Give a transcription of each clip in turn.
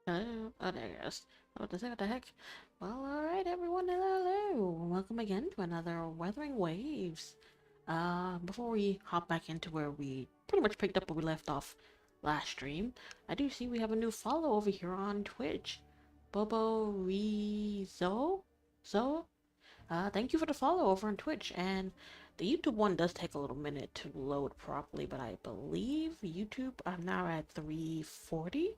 Hello. Oh, there it goes. What the heck? Well, alright, everyone. Hello. Welcome again to another Wuthering Waves. Before we hop back into where we pretty much picked up where we left off last stream, I do see we have a new follow over here on Twitch. Bobo Rizo? So, thank you for the follow over on Twitch. And the YouTube one does take a little minute to load properly, but I believe YouTube, I'm now at 340.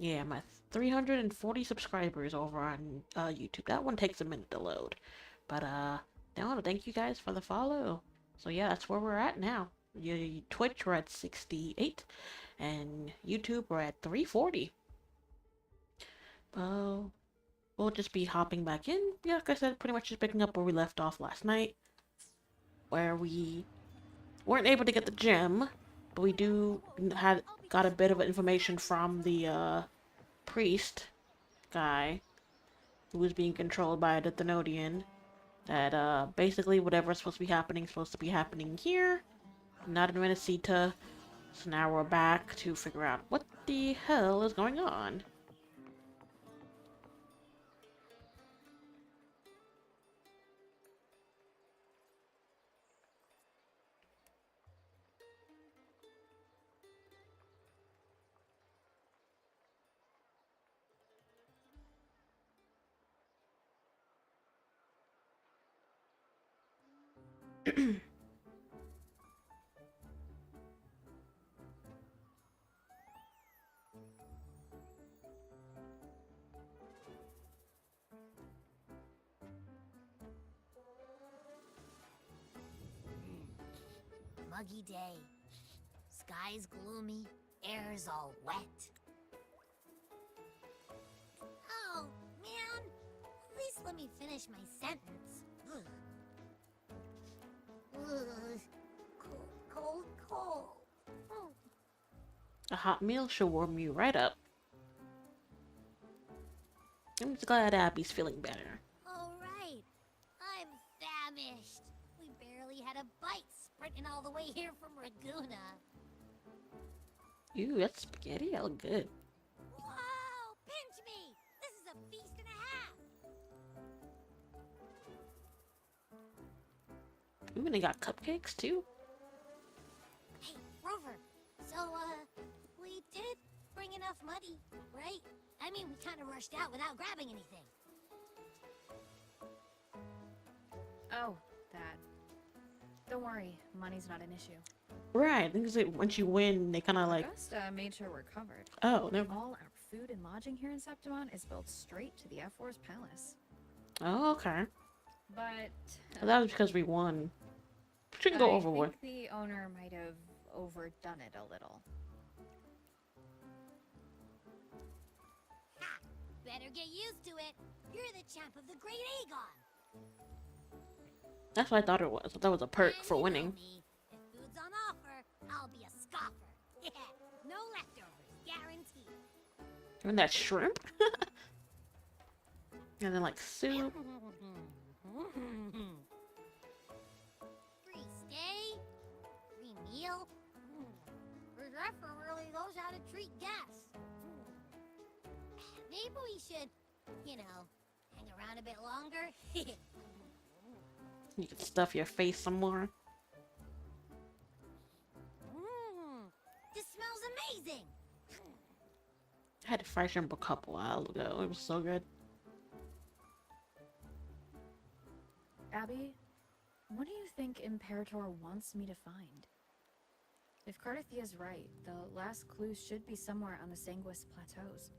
Yeah, my 340 subscribers over on YouTube. That one takes a minute to load. But, no, thank you guys for the follow. So, yeah, that's where we're at now. Twitch, we're at 68. And YouTube, we're at 340. We'll just be hopping back in. Yeah, like I said, pretty much just picking up where we left off last night. Where we weren't able to get the gem. But we got a bit of information from the, priest guy who was being controlled by the Thenodian, that basically whatever's supposed to be happening here, not in Minnesota. So now we're back to figure out what the hell is going on. Muggy day. Sky's gloomy, air's all wet. Oh, man! At least let me finish my sentence. Ugh. Cold, cold, cold. Oh. A hot meal should warm you right up. I'm just glad Abby's feeling better. All right. I'm famished. We barely had a bite sprinting all the way here from Raguna. Ooh, that's spaghetti. That look good. Whoa! Pinch me! This is a feast and a half! Ooh, and they got cupcakes too. Hey, Rover. So, we did bring enough money, right? I mean, we kind of rushed out without grabbing anything. Oh, that. Don't worry, money's not an issue. Right, I think it's like once you win, they kind of like. Augusta made sure we're covered. Oh, never. All our food and lodging here in Septimont is built straight to the F4's palace. Oh, okay. But Well, that was because we won. We can go overboard. I think the owner might have overdone it a little. Ha! Better get used to it. You're the champ of the Great Aegon. That's what I thought it was. I thought it was a perk And for you know winning. me. If food's on offer, I'll be a scoffer. Yeah, no leftovers, guaranteed. And that shrimp. And then like soup. Free stay, free meal. Professor really knows how to treat guests. Maybe we should, you know, hang around a bit longer. You can stuff your face some more. This smells amazing. I had fried shrimp a couple while ago. It was so good. Abby, what do you think Imperator wants me to find? If Cardathia's right, the last clues should be somewhere on the Sanguis Plateaus.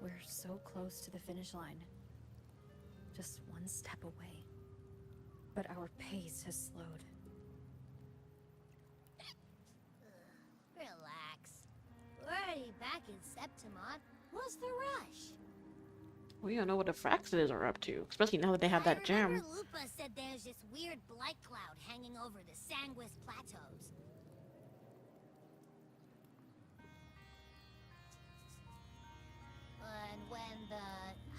We're so close to the finish line. Just one step away. But our pace has slowed. Relax. We're already back in Septimont. What's the rush? We don't know what the Fraxes are up to, especially now that they have that I gem. remember Lupa said there's this weird blight cloud hanging over the Sanguis Plateaus. And when the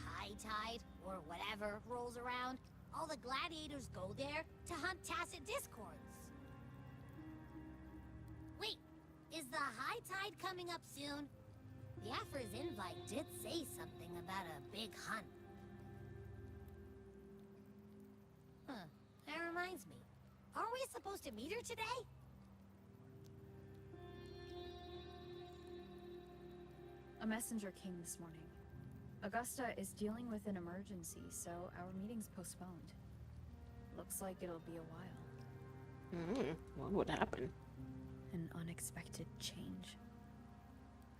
high tide, or whatever, rolls around, all the gladiators go there to hunt tacit discords. ride coming up soon? The Affer's invite did say something about a big hunt. Huh. That reminds me. Aren't we supposed to meet her today? A messenger came this morning. Augusta is dealing with an emergency, so our meeting's postponed. Looks like it'll be a while. What would happen? An unexpected change.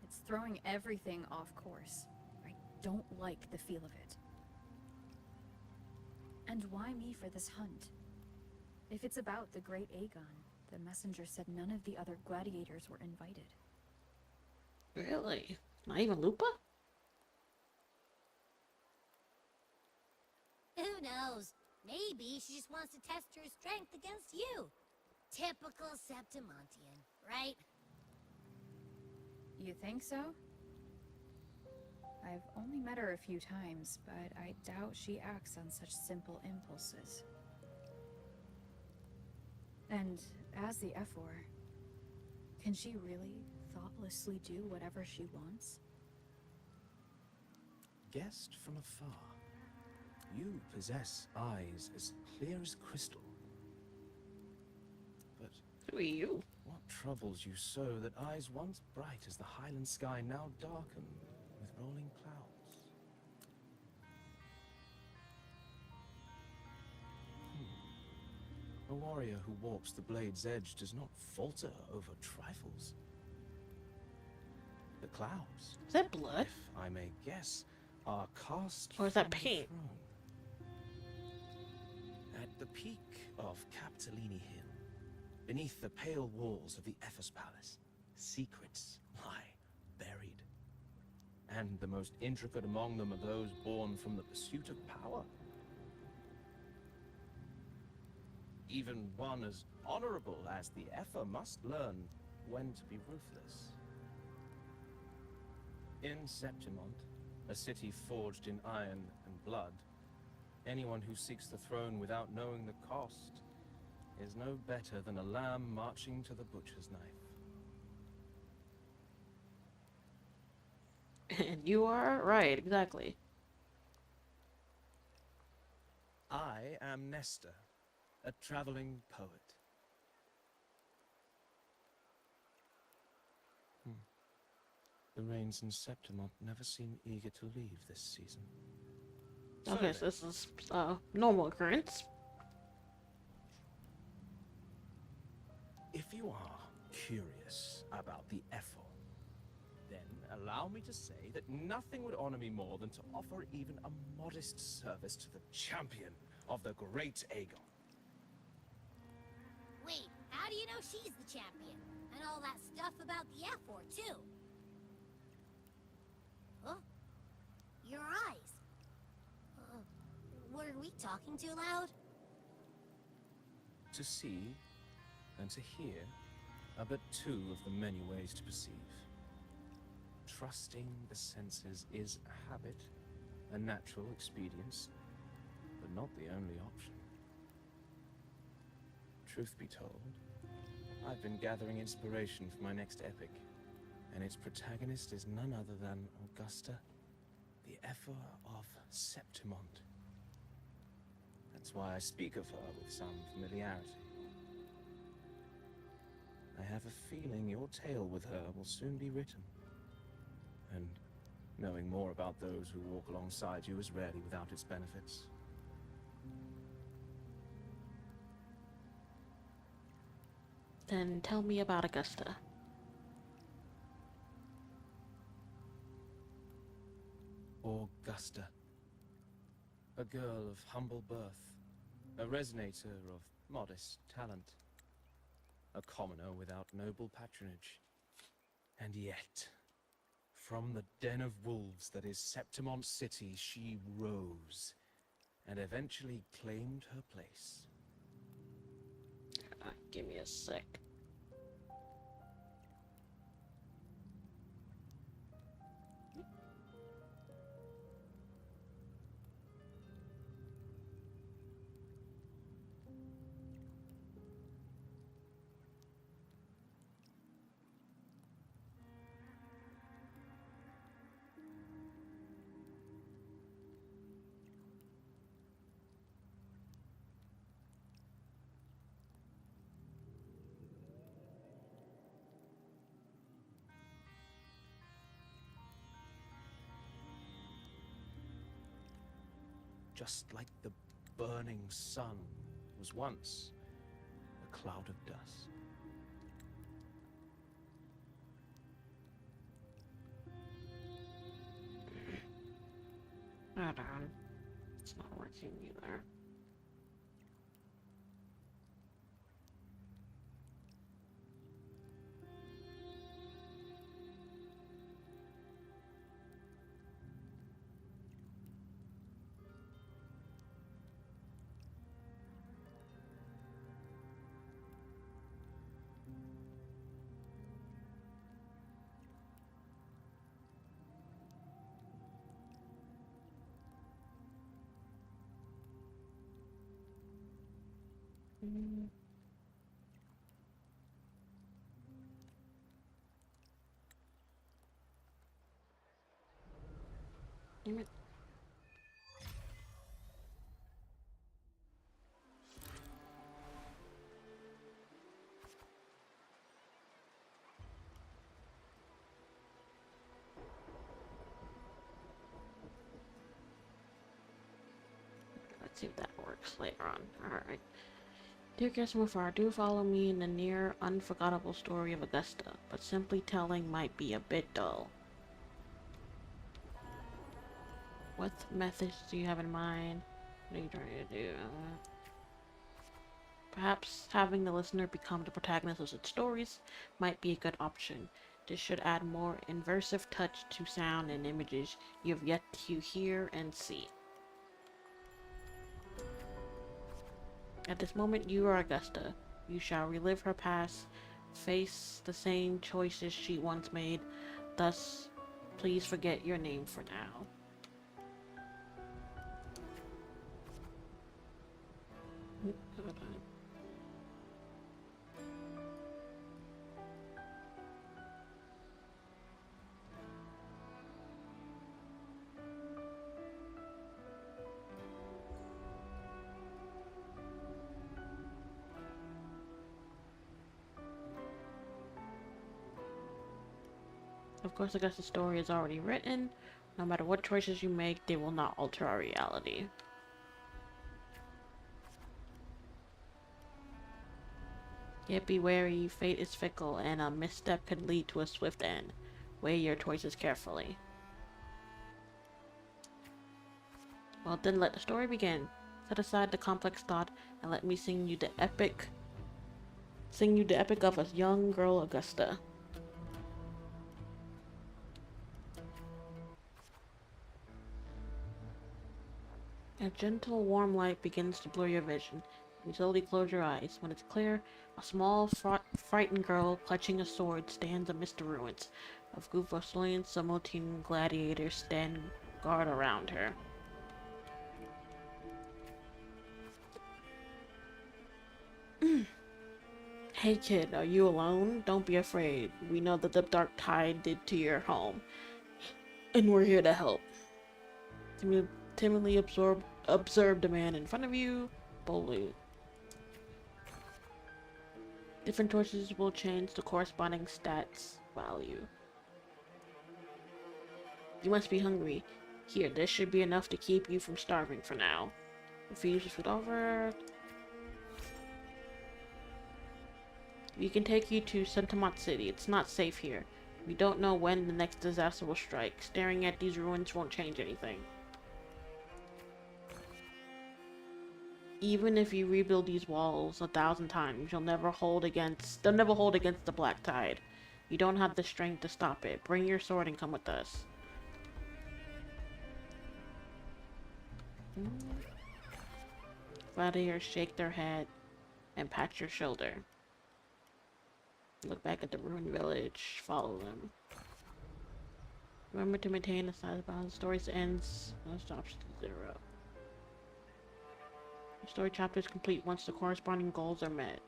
It's throwing everything off course. I don't like the feel of it. And why me for this hunt? If it's about the Great Aegon, the messenger said none of the other gladiators were invited. Really? Not even Lupa? Who knows? Maybe she just wants to test her strength against you. Typical Septimontian, right? You think so? I've only met her a few times, but I doubt she acts on such simple impulses. And as the Ephor, can she really thoughtlessly do whatever she wants? Guessed from afar, you possess eyes as clear as crystal. But Who are you? what troubles you so that eyes once bright as the highland sky now darken with rolling clouds? A warrior who walks the blade's edge does not falter over trifles. The clouds, Is that blood? if I may guess, are cast Or is that from the paint? throne. At the peak of Capitolini Hill, beneath the pale walls of the Ephes Palace, secrets lie buried. And the most intricate among them are those born from the pursuit of power. Even one as honorable as the Epher must learn when to be ruthless. In Septimont, a city forged in iron and blood, anyone who seeks the throne without knowing the cost is no better than a lamb marching to the butcher's knife. And you are right, exactly. I am Nestor, a traveling poet. The rains in Septimont never seem eager to leave this season. Okay, so this is normal occurrence. If you are curious about the Ethel, then allow me to say that nothing would honor me more than to offer even a modest service to the champion of the Great Aegon. Wait, how do you know she's the champion? And all that stuff about the F-War, too? Huh? Your eyes. Were we talking too loud? To see and to hear are but two of the many ways to perceive. Trusting the senses is a habit, a natural expedience, but not the only option. Truth be told, I've been gathering inspiration for my next epic, and its protagonist is none other than Augusta, the Ephor of Septimont. That's why I speak of her with some familiarity. I have a feeling your tale with her will soon be written. And knowing more about those who walk alongside you is rarely without its benefits. Then tell me about Augusta. Augusta. A girl of humble birth, a resonator of modest talent, a commoner without noble patronage. And yet, from the den of wolves that is Septimont City, she rose and eventually claimed her place. Give me a sec. just like the burning sun was once a cloud of dust. Hold on. It's not working either. Damn it. Let's see if that works later on. Alright. Dear Casimir, do follow me in the near unforgettable story of Augusta, but simply telling might be a bit dull. What methods do you have in mind? What are you trying to do? Perhaps having the listener become the protagonist of such stories might be a good option. This should add more immersive touch to sound and images you have yet to hear and see. At this moment, you are Augusta. You shall relive her past, face the same choices she once made. Thus, please forget your name for now. Hold on. Of course, I guess the story is already written. No matter what choices you make, they will not alter our reality. Yet be wary, fate is fickle, and a misstep could lead to a swift end. Weigh your choices carefully. Well then, let the story begin. Set aside the complex thought, and let me sing you the epic of a young girl, Augusta. A gentle, warm light begins to blur your vision. You slowly close your eyes. When it's clear, a small, frightened girl clutching a sword stands amidst the ruins. A group of Sicilian Septimont gladiators stand guard around her. Hey kid, are you alone? Don't be afraid. We know that the dark tide did to your home, and we're here to help. Timidly observe the man in front of you, boldly. Different choices will change the corresponding stats value. You must be hungry. Here, this should be enough to keep you from starving for now. Refuse to food over. We can take you to Septimont City. It's not safe here. We don't know when the next disaster will strike. Staring at these ruins won't change anything. Even if you rebuild these walls 1,000 times, they'll never hold against the black tide. You don't have the strength to stop it. Bring your sword and come with us. Gladiators shake their head and pat your shoulder. Look back at the ruined village. Follow them. Remember to maintain a size balance. The story ends. Most options 0. The story chapter is complete once the corresponding goals are met.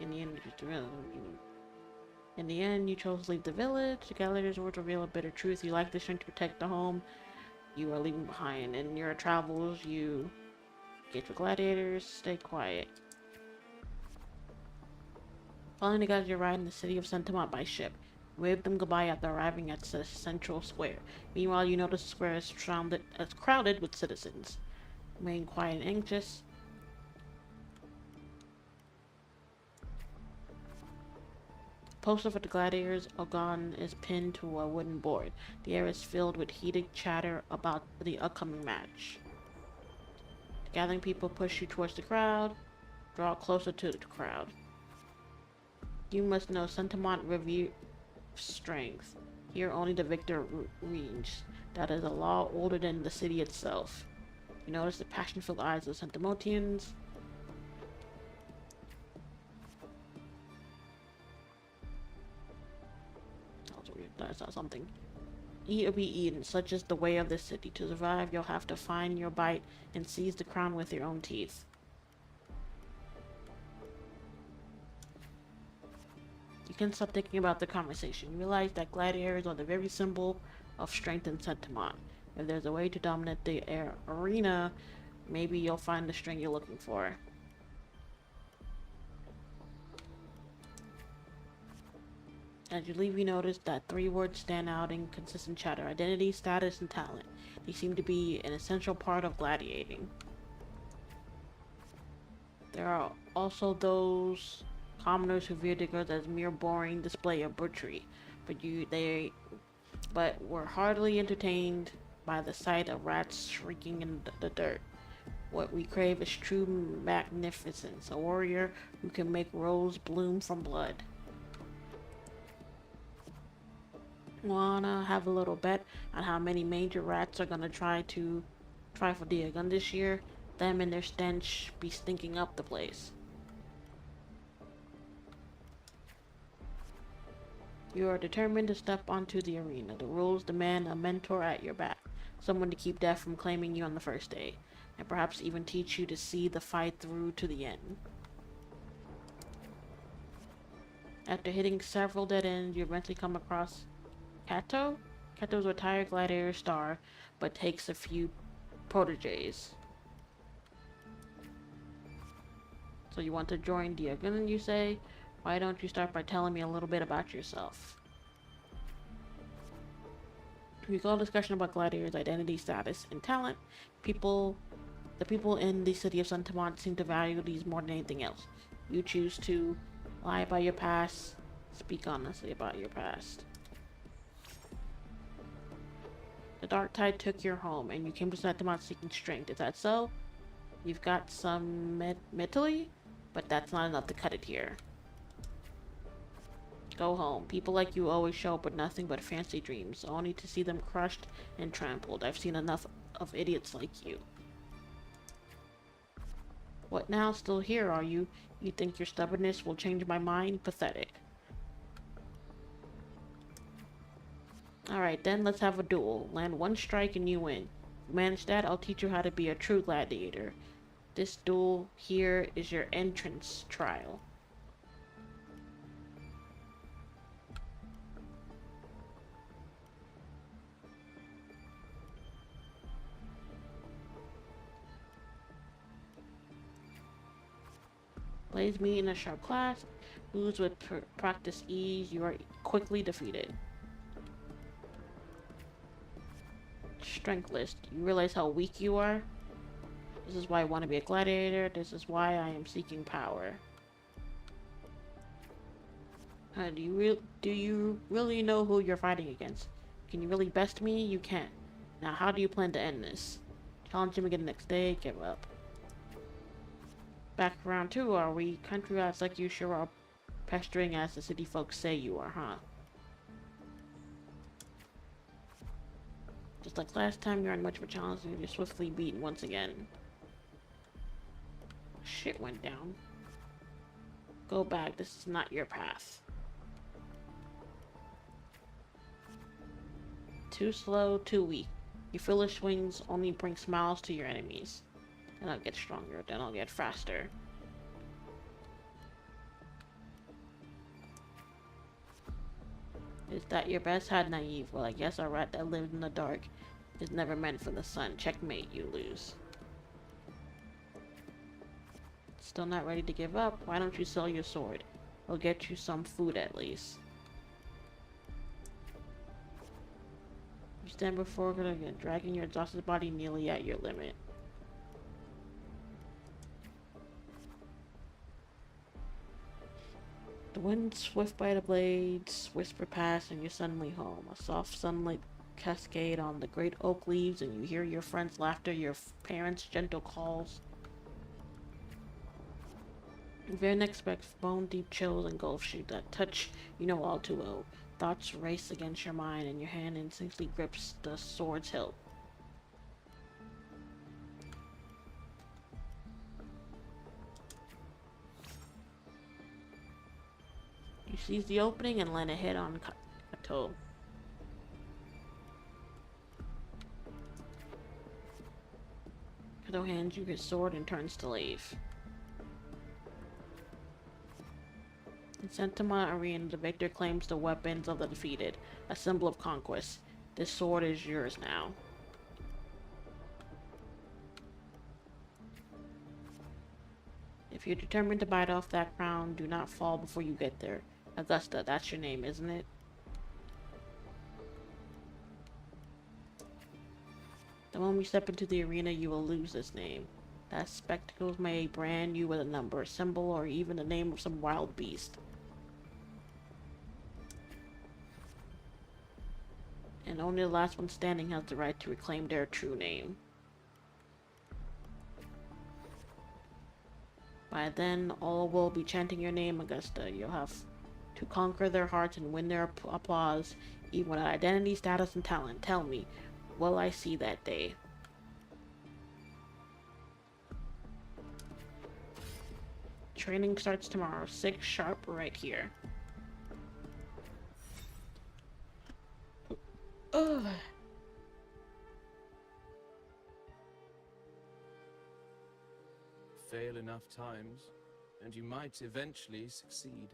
In the end, you chose to leave the village. The gladiators' words reveal a bitter truth. You lack the strength to protect the home you are leaving behind. In your travels, you engage with gladiators. Stay quiet. Following the guys, you arrive in the city of Septimont by ship. Wave them goodbye after arriving at the central square. Meanwhile, you notice the square is crowded with citizens. Remain quiet and anxious. Poster for the gladiators Ogon is pinned to a wooden board. The air is filled with heated chatter about the upcoming match. The gathering people push you towards the crowd. Draw closer to the crowd. You must know Septimont review strength. Here only the victor reigns. That is a law older than the city itself. You notice the passion-filled eyes of the Septimontians. I saw something. Eat or be eaten, such is the way of this city. To survive, you'll have to find your bite and seize the crown with your own teeth. You can stop thinking about the conversation. You realize that gladiators are the very symbol of strength in Septimont. If there's a way to dominate the arena, maybe you'll find the strength you're looking for. As you leave, you notice that 3 words stand out in consistent chatter: identity, status, and talent. They seem to be an essential part of gladiating. There are also those commoners who view the girls as mere boring display of butchery, but were hardly entertained by the sight of rats shrieking in the dirt. What we crave is true magnificence, a warrior who can make rose bloom from blood. Wanna have a little bet on how many major rats are gonna try for the gun this year? Them and their stench be stinking up the place. You are determined to step onto the arena. The rules demand a mentor at your back, someone to keep death from claiming you on the first day, and perhaps even teach you to see the fight through to the end. After hitting several dead ends, you eventually come across Kato? Kato's a retired gladiator star, but takes a few proteges. So you want to join Diagon, you say? Why don't you start by telling me a little bit about yourself? Recall discussion about gladiators' identity, status, and talent. The people in the city of Septimont seem to value these more than anything else. You choose to lie about your past, speak honestly about your past. The dark tide took your home, and you came to Septimont seeking strength. Is that so? You've got some mentally, but that's not enough to cut it here. Go home. People like you always show up with nothing but fancy dreams, only to see them crushed and trampled. I've seen enough of idiots like you. What now? Still here, are you? You think your stubbornness will change my mind? Pathetic. Alright then, let's have a duel. Land 1 strike and you win. If you manage that, I'll teach you how to be a true gladiator. This duel here is your entrance trial. Blaze me in a sharp class. Lose with practice ease. You are quickly defeated. Strength list. You realize how weak you are? This is why I want to be a gladiator. This is why I am seeking power. Do you really know who you're fighting against? Can you really best me? You can't. Now how do you plan to end this? Challenge him again the next day. Give up. Back round 2, are we? Country rats like you sure are pestering as the city folks say you are, huh? Just like last time, you aren't much of a challenge and you're swiftly beaten once again. Shit went down. Go back, this is not your path. Too slow, too weak. Your foolish swings only bring smiles to your enemies. Then I'll get stronger, then I'll get faster. Is that your best? How naive. Well, I guess a rat that lived in the dark is never meant for the sun. Checkmate, you lose. Still not ready to give up? Why don't you sell your sword? We'll get you some food at least. You stand before it again, dragging your exhausted body nearly at your limit. The wind swift by the blades, whisper past, and you're suddenly home. A soft sunlight cascade on the great oak leaves, and you hear your friends' laughter, your parents' gentle calls. The very next breath, bone-deep chills engulfs you. That touch you know all too well. Thoughts race against your mind, and your hand instinctively grips the sword's hilt. You seize the opening and land a hit on Kato. Kato hands you his sword and turns to leave. In Septimont Arena, the victor claims the weapons of the defeated, a symbol of conquest. This sword is yours now. If you're determined to bite off that crown, do not fall before you get there. Augusta, that's your name, isn't it? The moment you step into the arena, you will lose this name. That spectacles may brand you with a number, a symbol, or even the name of some wild beast. And only the last one standing has the right to reclaim their true name. By then, all will be chanting your name, Augusta. You'll have to conquer their hearts and win their applause, even without identity, status, and talent. Tell me, will I see that day? Training starts tomorrow, 6 sharp, right here. Ugh. Fail enough times, and you might eventually succeed.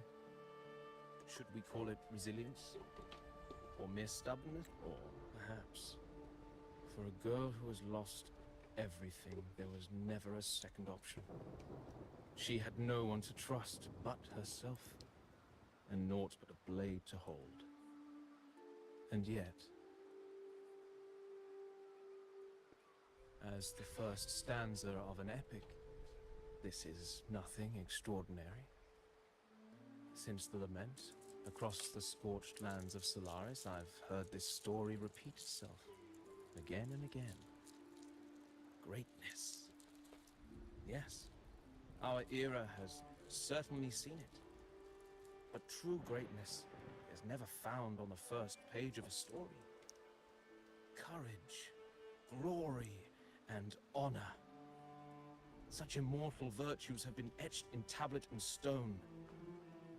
Should we call it resilience? Or mere stubbornness? Or perhaps, for a girl who has lost everything, there was never a second option. She had no one to trust but herself, and naught but a blade to hold. And yet, as the first stanza of an epic, this is nothing extraordinary. Since the lament, across the scorched lands of Solaris, I've heard this story repeat itself, again and again. Greatness. Yes, our era has certainly seen it. But true greatness is never found on the first page of a story. Courage, glory, and honor. Such immortal virtues have been etched in tablet and stone.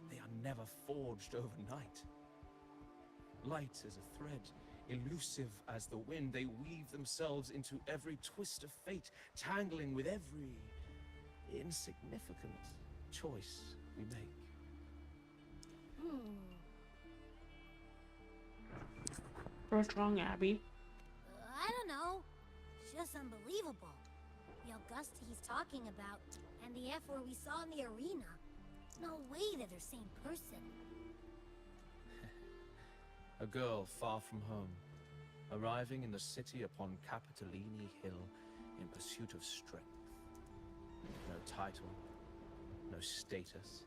They are never forged overnight. Light as a thread, elusive as the wind, they weave themselves into every twist of fate, tangling with every insignificant choice we make. What's wrong, Abby? I don't know. It's just unbelievable. The Augusta he's talking about, and the F word we saw in the arena. No way that they're same person. A girl far from home, arriving in the city upon Capitolini Hill in pursuit of strength. No title, no status,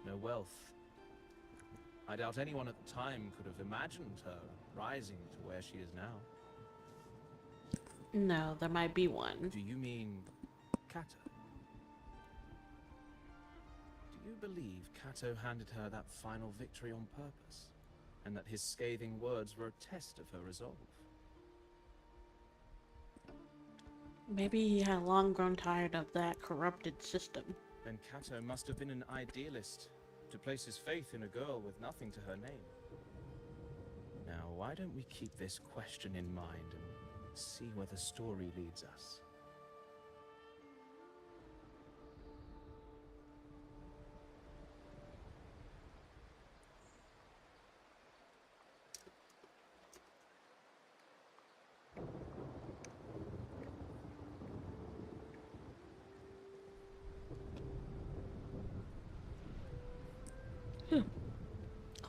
no wealth. I doubt anyone at the time could have imagined her rising to where she is now. No, there might be one. Do you mean Kato? Do you believe Kato handed her that final victory on purpose? And that his scathing words were a test of her resolve? Maybe he had long grown tired of that corrupted system. Then Kato must have been an idealist, to place his faith in a girl with nothing to her name. Now, why don't we keep this question in mind and see where the story leads us?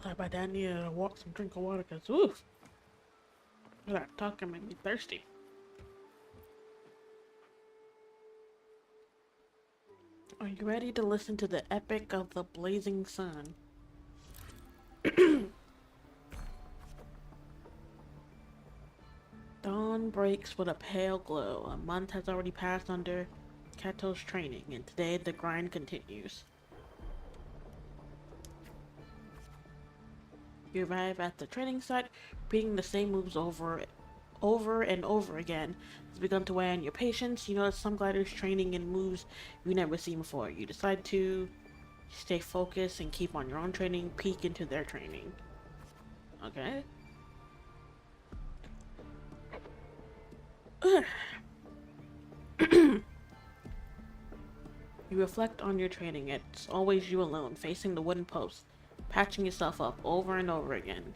Glad by that I needed to walk some drink of water, cause oof. That talking made me thirsty. Are you ready to listen to the epic of the blazing sun? Dawn breaks with a pale glow. A month has already passed under Kato's training, and today the grind continues. You arrive at the training site, repeating the same moves over and over again. It's begun to weigh on your patience. You notice some gliders training in moves you've never seen before. You decide to stay focused and keep on your own training, peek into their training. Okay. You reflect on your training. It's always you alone, facing the wooden post, patching yourself up over and over again.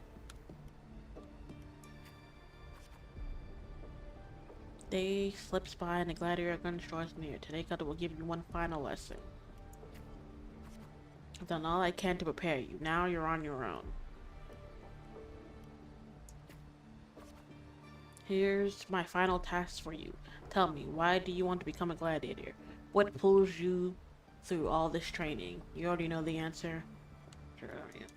Day slips by and the gladiator gun draws near. Today, Kato will give you one final lesson. I've done all I can to prepare you. Now you're on your own. Here's my final task for you. Tell me, why do you want to become a gladiator? What pulls you through all this training? You already know the answer. Sure, yeah.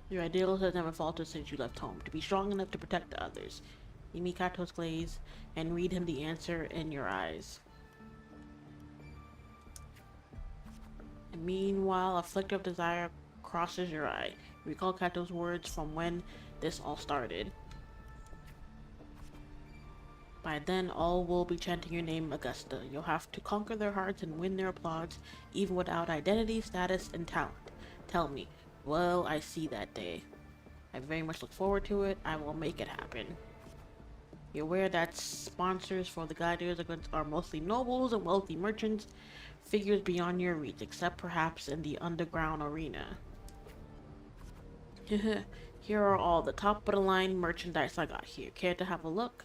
Your ideals have never faltered since you left home. To be strong enough to protect others. You meet Kato's glaze and read him the answer in your eyes. And meanwhile, a flicker of desire crosses your eye. You recall Kato's words from when this all started. By then, all will be chanting your name, Augusta. You'll have to conquer their hearts and win their applause, even without identity, status, and talent. Tell me, will I see that day? I very much look forward to it. I will make it happen. You're aware that sponsors for the gladiators are mostly nobles and wealthy merchants, figures beyond your reach, except perhaps in the underground arena. Here are all the top of the line merchandise I got here. Care to have a look?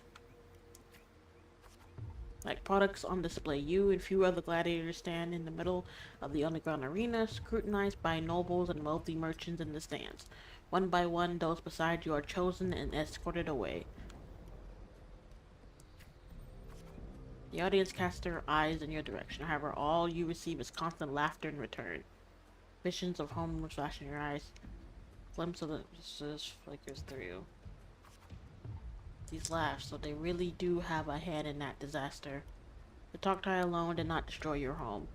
Like products on display, you and few other gladiators stand in the middle of the underground arena, scrutinized by nobles and wealthy merchants in the stands. One by one, those beside you are chosen and escorted away. The audience casts their eyes in your direction. However, all you receive is constant laughter in return. Visions of home flash in your eyes. Glimpse of the flickers through. These laughs, so they really do have a hand in that disaster. The Toktai alone did not destroy your home.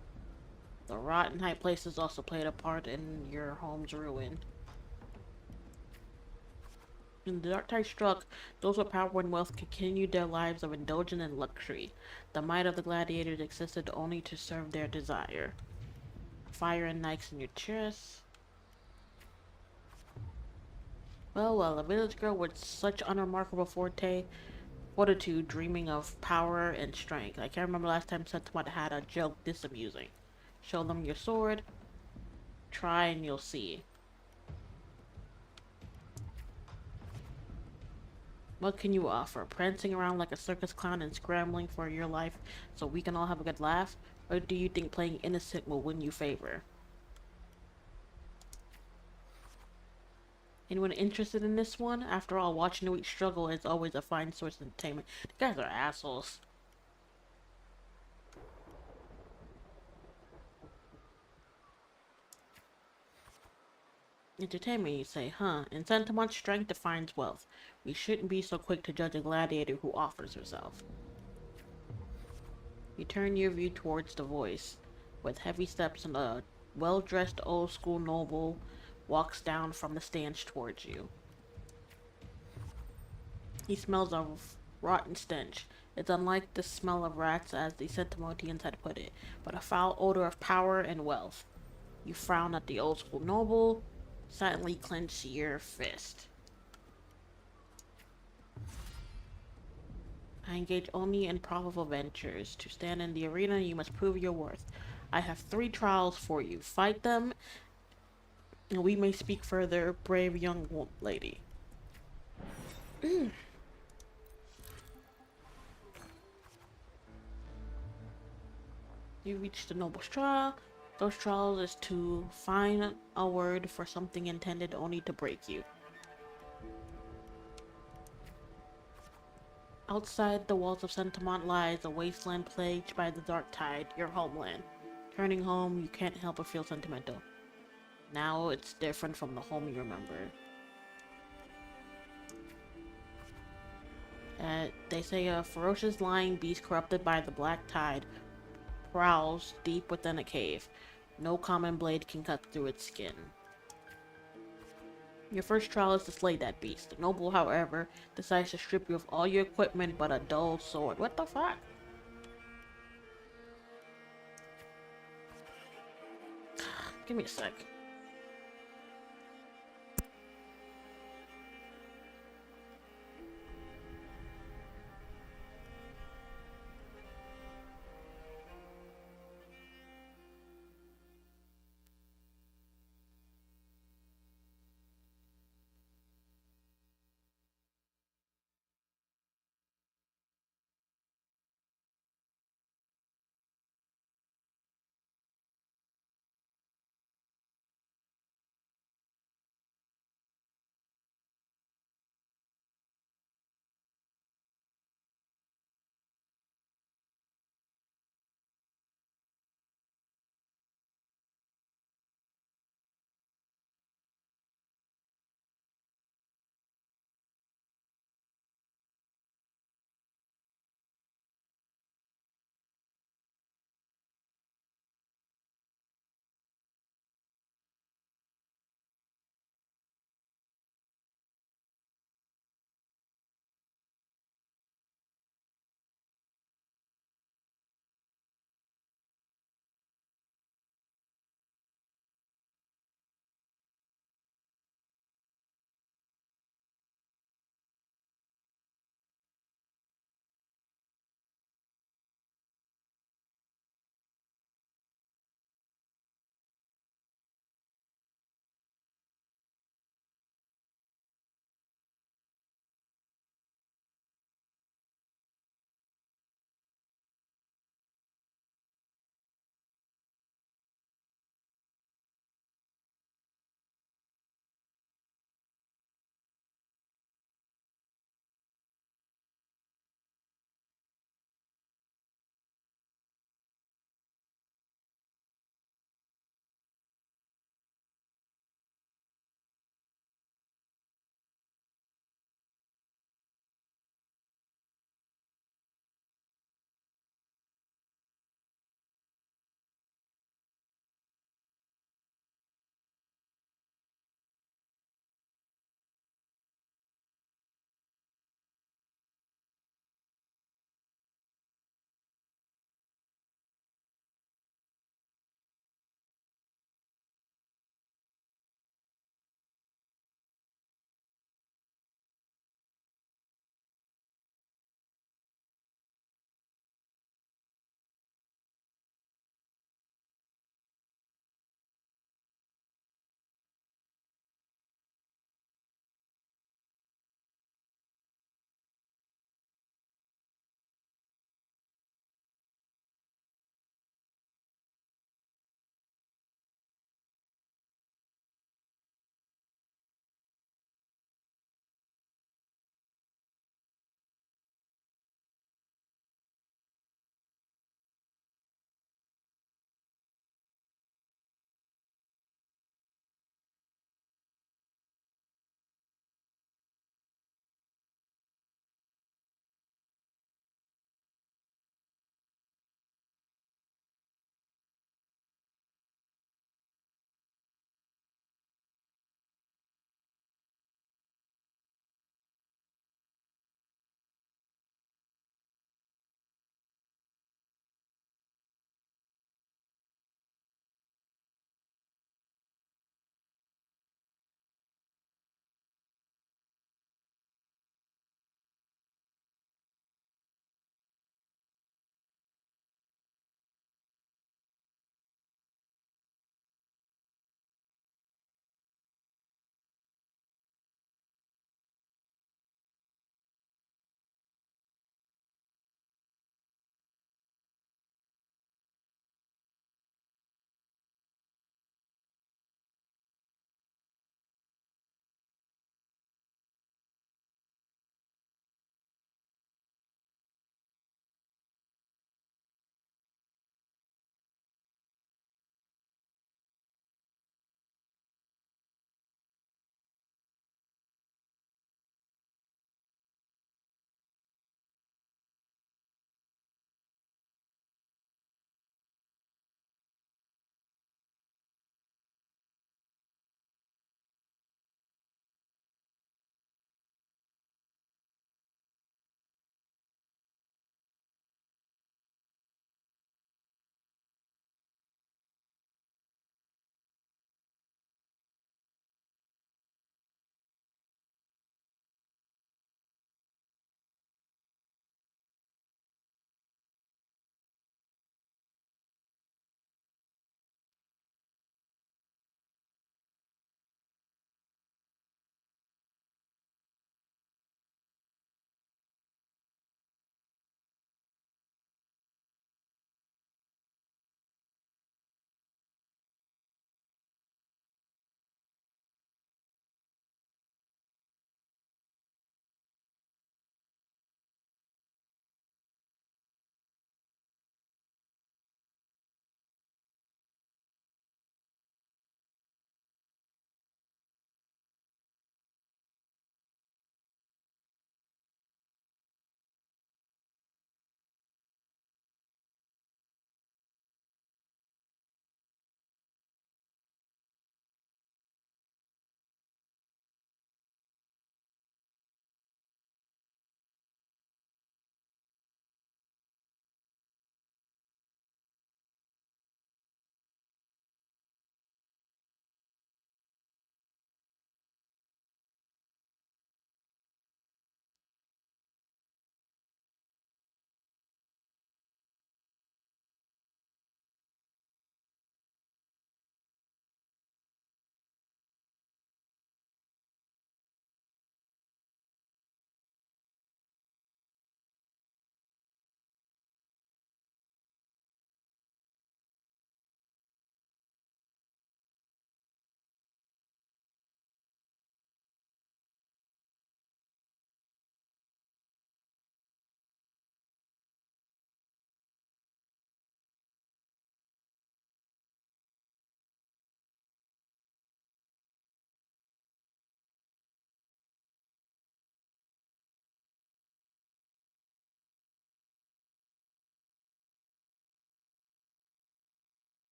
The rot in high places also played a part in your home's ruin. When the dark tide struck, those with power and wealth continued their lives of indulgence and luxury. The might of the gladiators existed only to serve their desire. Fire and nikes in your chest. Well, a village girl with such unremarkable fortitude, dreaming of power and strength. I can't remember last time Septimont had a joke this amusing. Show them your sword. Try and you'll see. What can you offer? Prancing around like a circus clown and scrambling for your life so we can all have a good laugh? Or do you think playing innocent will win you favor? Anyone interested in this one? After all, watching the weak struggle is always a fine source of entertainment. The guys are assholes. Entertainment, you say, huh? In Septimont, strength defines wealth. We shouldn't be so quick to judge a gladiator who offers herself. You turn your view towards the voice. With heavy steps, and a well-dressed old-school noble walks down from the stands towards you. He smells of rotten stench. It's unlike the smell of rats, as the Septimontians had put it, but a foul odor of power and wealth. You frown at the old-school noble, silently clench your fist. I engage only in profitable ventures. To stand in the arena, you must prove your worth. I have 3 trials for you. Fight them, and we may speak further, brave young lady. You reach the noble's trial. Those trials is to find a word for something intended only to break you. Outside the walls of Septimont lies a wasteland plagued by the dark tide, your homeland. Turning home, you can't help but feel sentimental. Now it's different from the home you remember. They say a ferocious lying beast corrupted by the black tide prowls deep within a cave. No common blade can cut through its skin. Your first trial is to slay that beast. The noble, however, decides to strip you of all your equipment but a dull sword. What the fuck? Give me a sec.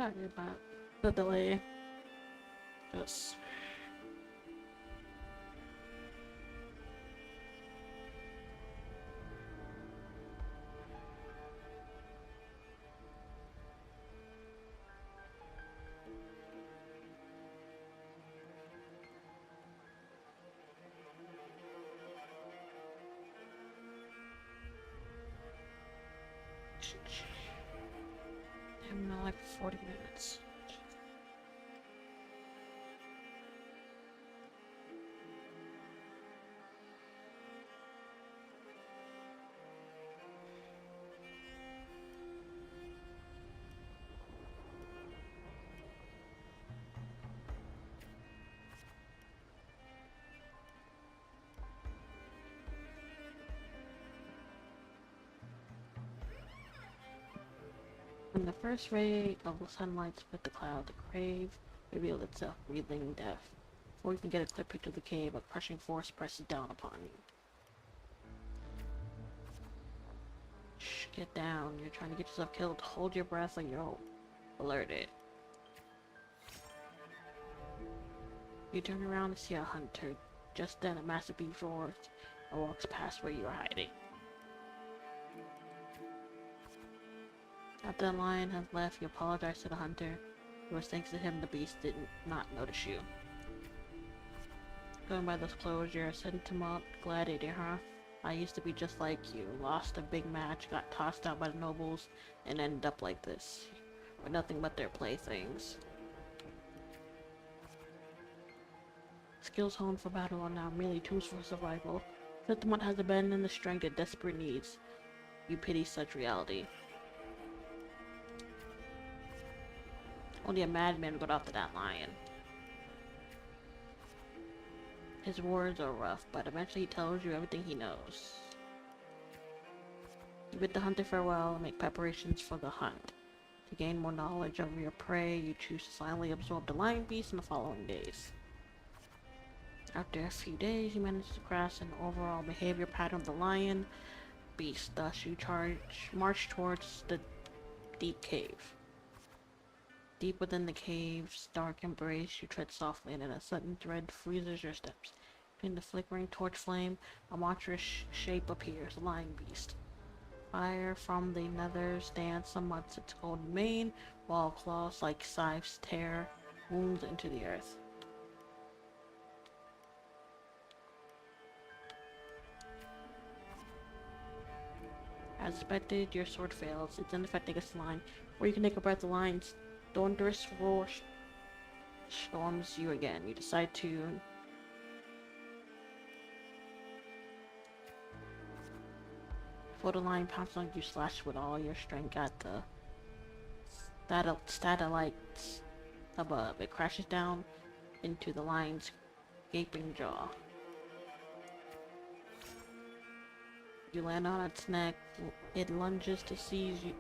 Sorry about the delay. Just I'm not like 40 minutes. When the first ray of the sunlight split the cloud, the cave revealed itself, breathing death. Before you can get a clear picture of the cave, a crushing force presses down upon you. Shh, get down. You're trying to get yourself killed. Hold your breath or you're alerted. You turn around and see a hunter. Just then, a massive beast roars and walks past where you are hiding. After the lion has left, you apologize to the hunter. It was thanks to him the beast did not notice you. Going by those clothes, you're a Septimont gladiator, huh? I used to be just like you. Lost a big match, got tossed out by the nobles, and ended up like this. With nothing but their playthings. Skills honed for battle are now merely tools for survival. Septimont has abandoned the strength it desperately needs. You pity such reality. Only a madman got after that lion. His words are rough, but eventually he tells you everything he knows. You bid the hunter farewell and make preparations for the hunt. To gain more knowledge of your prey, you choose to silently absorb the lion beast in the following days. After a few days, you manage to grasp an overall behavior pattern of the lion beast. Thus, you march towards the deep cave. Deep within the cave's dark embrace, you tread softly, and in a sudden dread freezes your steps. Between the flickering torch flame, a monstrous shape appears, a lion beast. Fire from the nether stands somewhat its golden mane, while claws like scythes tear wounds into the earth. As expected, your sword fails. It's ineffective against the lion. Or you can take a breath, the lion's thunderous roar storms you again. You decide to before the lion pounces on you, slash with all your strength at the satellites above. It crashes down into the lion's gaping jaw. You land on its neck. It lunges to seize you,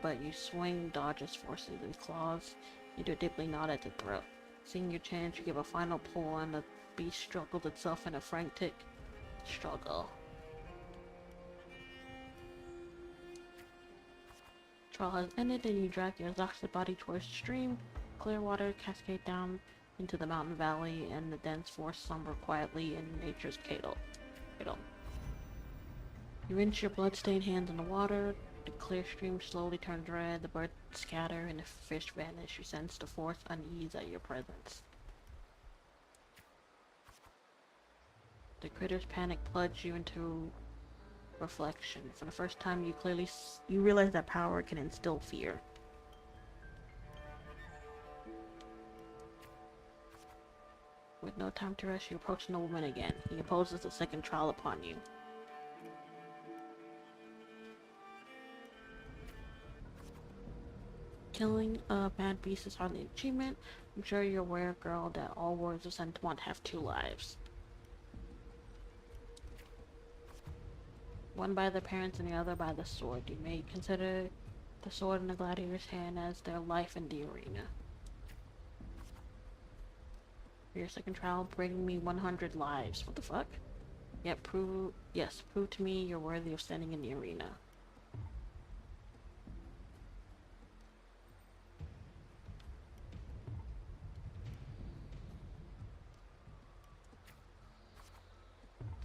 but you swing, dodge its forces and claws. You do a deeply knot at the throat. Seeing your chance, you give a final pull, and the beast struggles itself in a frantic struggle. Trial has ended, and you drag your exhausted body towards the stream. Clear water cascade down into the mountain valley, and the dense forest slumber quietly in nature's cradle. You rinse your blood-stained hands in the water. The clear stream slowly turns red. The birds scatter and the fish vanish. You sense the forest unease at your presence. The critters' panic plunge you into reflection. For the first time, you realize that power can instill fear. With no time to rest, you approach the nobleman again. He imposes a second trial upon you. Killing a mad beast is hardly an achievement. I'm sure you're aware, girl, that all warriors of Septimont have two lives. One by their parents and the other by the sword. You may consider the sword in the gladiator's hand as their life in the arena. For your second trial, bring me 100 lives. What the fuck? Prove to me you're worthy of standing in the arena.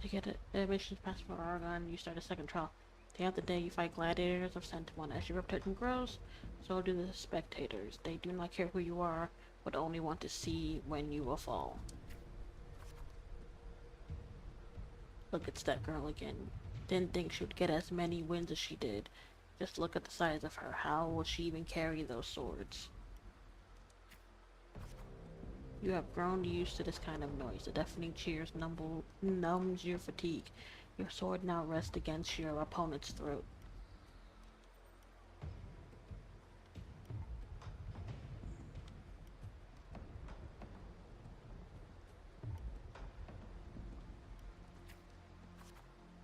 To get a missions pass for Argon, you start a second trial. Day after day, you fight gladiators of Septimont. As your reputation grows, so do the spectators. They do not care who you are, but only want to see when you will fall. Look, it's that girl again. Didn't think she would get as many wins as she did. Just look at the size of her. How will she even carry those swords? You have grown used to this kind of noise. The deafening cheers numbs your fatigue. Your sword now rests against your opponent's throat.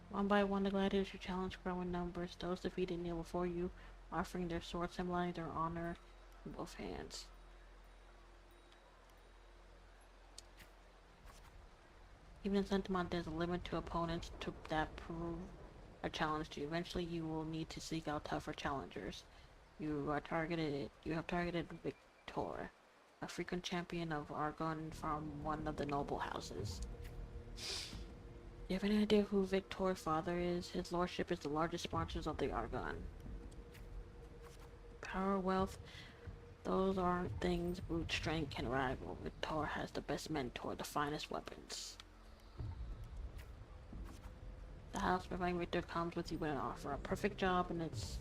One by one, the gladiators you challenge grow in numbers. Those defeated kneel before you, offering their swords symbolizing their honor in both hands. Even in Septimont, there's a limit to opponents that prove a challenge to you. Eventually, you will need to seek out tougher challengers. You have targeted Victor, a frequent champion of Argon from one of the noble houses. Do you have any idea who Victor's father is? His lordship is the largest sponsors of the Argon. Power, wealth, those aren't things brute strength can rival. Victor has the best mentor, the finest weapons. The house providing Victor comes with you with an offer. A perfect job and its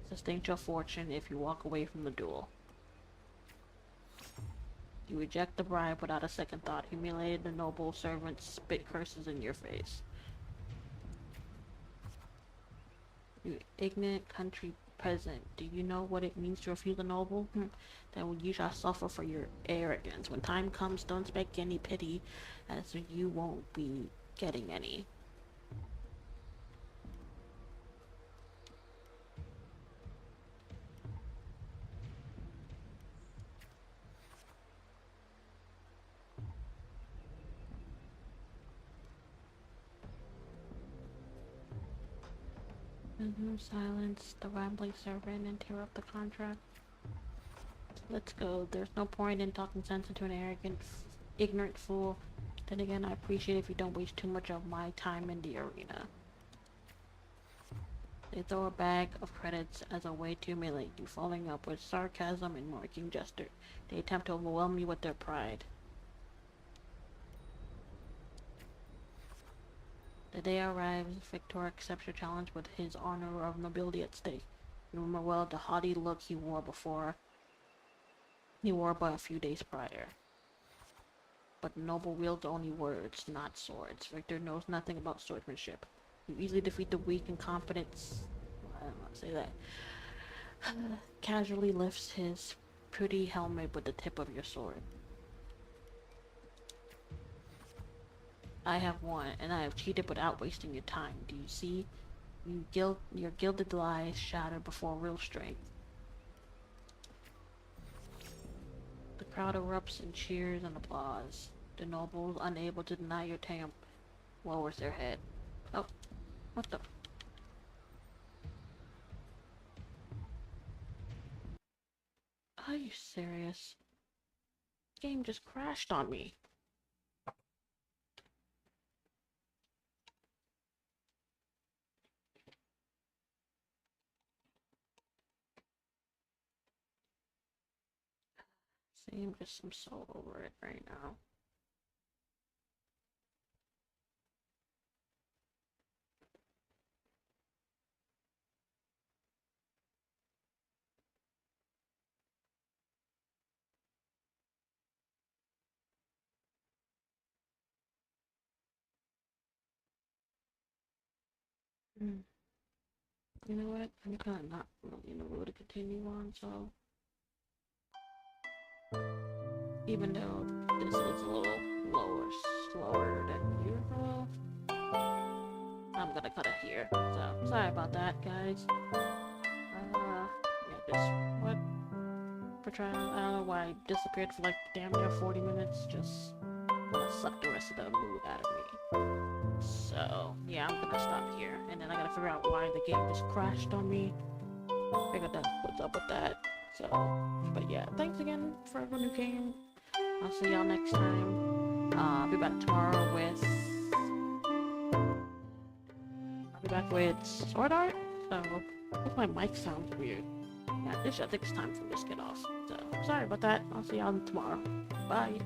substantial fortune if you walk away from the duel. You reject the bribe without a second thought. Humiliated the noble servants, spit curses in your face. You ignorant country peasant, do you know what it means to refuse a noble? Then you shall suffer for your arrogance. When time comes, don't expect any pity, as you won't be getting any. Silence. The rambling servant interrupt the contract. Let's go. There's no point in talking sense into an arrogant, ignorant fool. Then again, I appreciate if you don't waste too much of my time in the arena. They throw a bag of credits as a way to humiliate you, following up with sarcasm and mocking gesture. They attempt to overwhelm you with their pride. The day arrives, Victor accepts your challenge with his honor of nobility at stake. You remember well the haughty look he wore but a few days prior. But the noble wields only words, not swords. Victor knows nothing about swordsmanship. You easily defeat the weak and confident, I don't want to say that, casually lifts his pretty helmet with the tip of your sword. I have won, and I have cheated without wasting your time. Do you see? Your gilded lies shattered before real strength. The crowd erupts in cheers and applause. The nobles, unable to deny your triumph, lowers their head. Oh, what the? Are you serious? The game just crashed on me. See, I'm just so over it right now. You know what? I'm kind of not really in the mood to continue on, so even though this is a little slower than usual, I'm gonna cut it here. So sorry about that, guys. Yeah, just what? For trying, I don't know why I disappeared for like damn near 40 minutes. Just gonna suck the rest of the mood out of me. So yeah, I'm gonna stop here, and then I gotta figure out why the game just crashed on me. Figure out what's up with that. So, but yeah, thanks again for everyone who came. I'll see y'all next time. I'll be back tomorrow with Be back with Sword Art. So, if my mic sounds weird. Yeah, I think it's time for this to get off. So, sorry about that. I'll see y'all tomorrow. Bye.